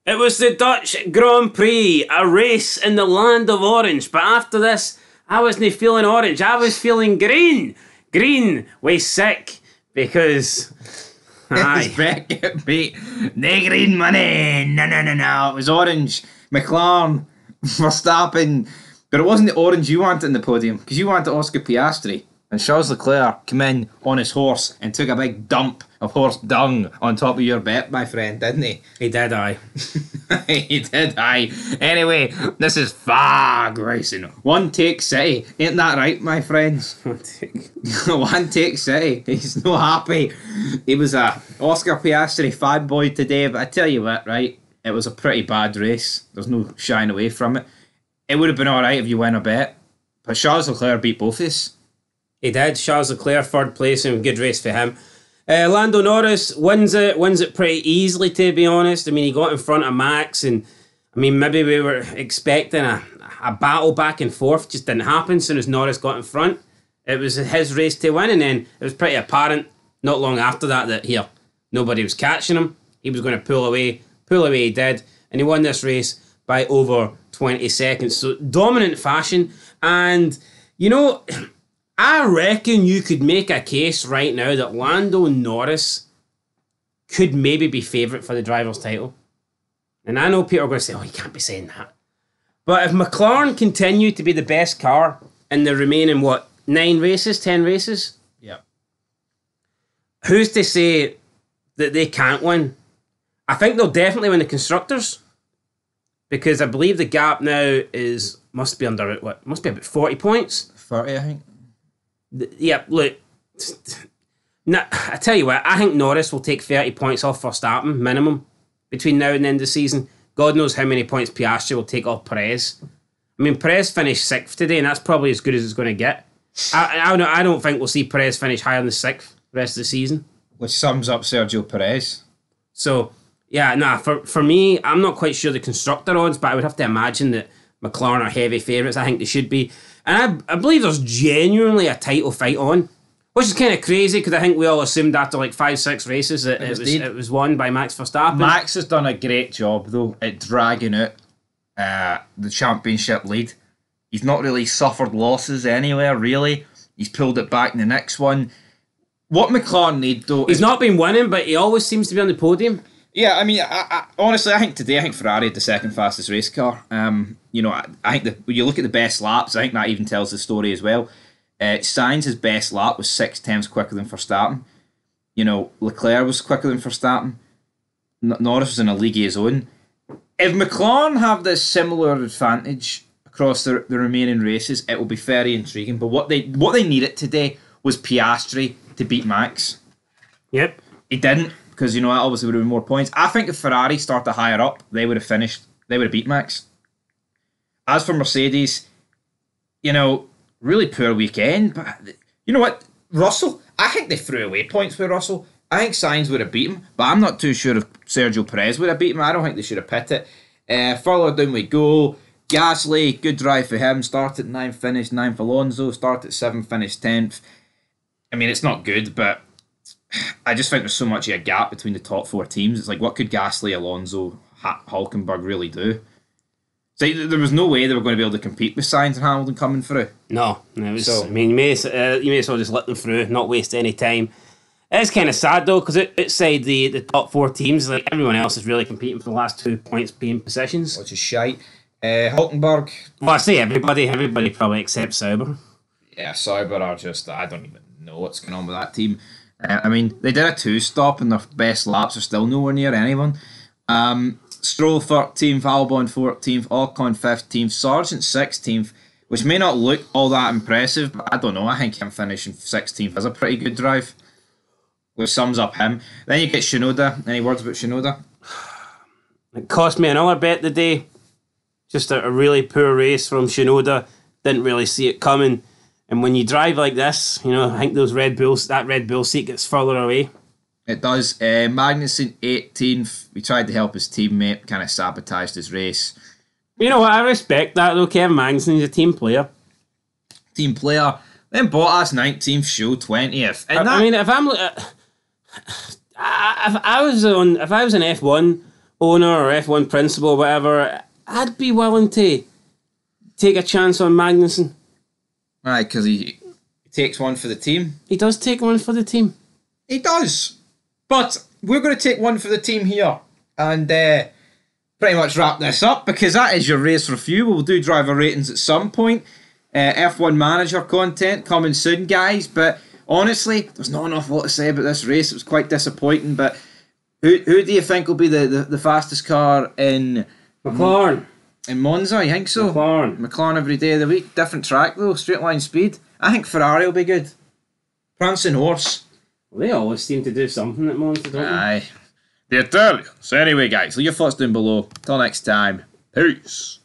It was the Dutch Grand Prix, a race in the land of orange. But after this, I wasn't feeling orange. I was feeling green. Green was sick because... Aye. Bracket beat. No green money. No. It was orange. McLaren, Verstappen. But it wasn't the orange you wanted in the podium, because you wanted Oscar Piastri. And Charles Leclerc came in on his horse and took a big dump of horse dung on top of your bet, my friend, didn't he? He did, aye. He did, aye. Anyway, this is fag racing. One take city. Ain't that right, my friends? One take city. He's no happy. He was a Oscar Piastri fanboy today, but I tell you what, right? It was a pretty bad race. There's no shying away from it. It would have been alright if you win a bet. But Charles Leclerc beat both of us. He did. Charles Leclerc, third place, and good race for him. Lando Norris wins it pretty easily, to be honest. I mean, he got in front of Max, and I mean, maybe we were expecting a battle back and forth. Just didn't happen. As soon as Norris got in front, it was his race to win, and then it was pretty apparent not long after that here nobody was catching him. He was going to pull away. He did, and he won this race by over 20 seconds. So dominant fashion, and you know. I reckon you could make a case right now that Lando Norris could maybe be favourite for the driver's title. And I know people are going to say, oh, you can't be saying that. But if McLaren continue to be the best car in the remaining, 10 races? Yeah. Who's to say that they can't win? I think they'll definitely win the Constructors. Because I believe the gap now must be about 40 points? 30, I think. Yeah, look. I tell you what, I think Norris will take 30 points off Verstappen, minimum, between now and the end of the season. God knows how many points Piastri will take off Perez. I mean, Perez finished 6th today, and that's probably as good as it's going to get. I don't think we'll see Perez finish higher than 6th the rest of the season. Which sums up Sergio Perez. So, yeah, for me, I'm not quite sure the constructor odds, but I would have to imagine that McLaren are heavy favourites. I think they should be. And I believe there's genuinely a title fight on, which is kind of crazy because I think we all assumed after like 5-6 races that it was won by Max Verstappen. Max has done a great job though at dragging out the championship lead. He's not really suffered losses anywhere, really. He's pulled it back in the next one. What McLaren need though... He's not been winning, but he always seems to be on the podium. Yeah, I mean, honestly, I think Ferrari had the second fastest race car. I think when you look at the best laps, I think that even tells the story as well. Sainz's best lap was 6 tenths quicker than Verstappen. Leclerc was quicker than Verstappen. Norris was in a league of his own. If McLaren have this similar advantage across the remaining races, it will be very intriguing. But what they needed today was Piastri to beat Max. Yep. He didn't. Because, that obviously would have been more points. I think if Ferrari started higher up, they would have beat Max. As for Mercedes, really poor weekend. But you know what? Russell, I think they threw away points with Russell. I think Sainz would have beat him, but I'm not too sure if Sergio Perez would have beat him. I don't think they should have pit it. Further down we go. Gasly, good drive for him. Started 9th, finished 9th. Alonso, started 7th, finished 10th. I mean, it's not good, but... I just think there's so much of a gap between the top 4 teams. It's like, what could Gasly, Alonso, Hulkenberg really do? So there was no way they were going to be able to compete with Sainz and Hamilton coming through. No, it was. So, I mean, you may as well just let them through, not waste any time. It's kind of sad though, because outside the top 4 teams, like everyone else is really competing for the last 2 points being positions, which is shite. Hulkenberg. Well, I say everybody probably except Sauber. Yeah, Sauber are just. I don't even know what's going on with that team. I mean, they did a 2-stop and their best laps are still nowhere near anyone. Stroll 13th, Albon 14th, Ocon 15th, Sargent 16th, which may not look all that impressive, but I don't know. I think him finishing 16th is a pretty good drive, which sums up him. Then you get Shinoda. Any words about Shinoda? It cost me another bet today. Just a really poor race from Shinoda. Didn't really see it coming. And when you drive like this, I think that Red Bull seat gets further away. It does. Magnussen 18th. We tried to help his teammate, kind of sabotaged his race. You know what? I respect that though. Kevin Magnussen is a team player. Then Bottas 19th, Show 20th. I mean, if I was in F1, owner or F1 principal or whatever, I'd be willing to take a chance on Magnussen. Aye, because he takes one for the team. He does take one for the team. He does. But we're going to take one for the team here and pretty much wrap this up, because that is your race review. We'll do driver ratings at some point. F1 manager content coming soon, guys. But honestly, there's not enough lot to say about this race. It was quite disappointing. But who do you think will be the fastest car in McLaren? In Monza, you think so? McLaren every day of the week. Different track though, straight line speed. I think Ferrari will be good. Prancing horse. Well, they always seem to do something at Monza, don't they? Aye. They tell you. So anyway, guys, leave your thoughts down below. Till next time. Peace.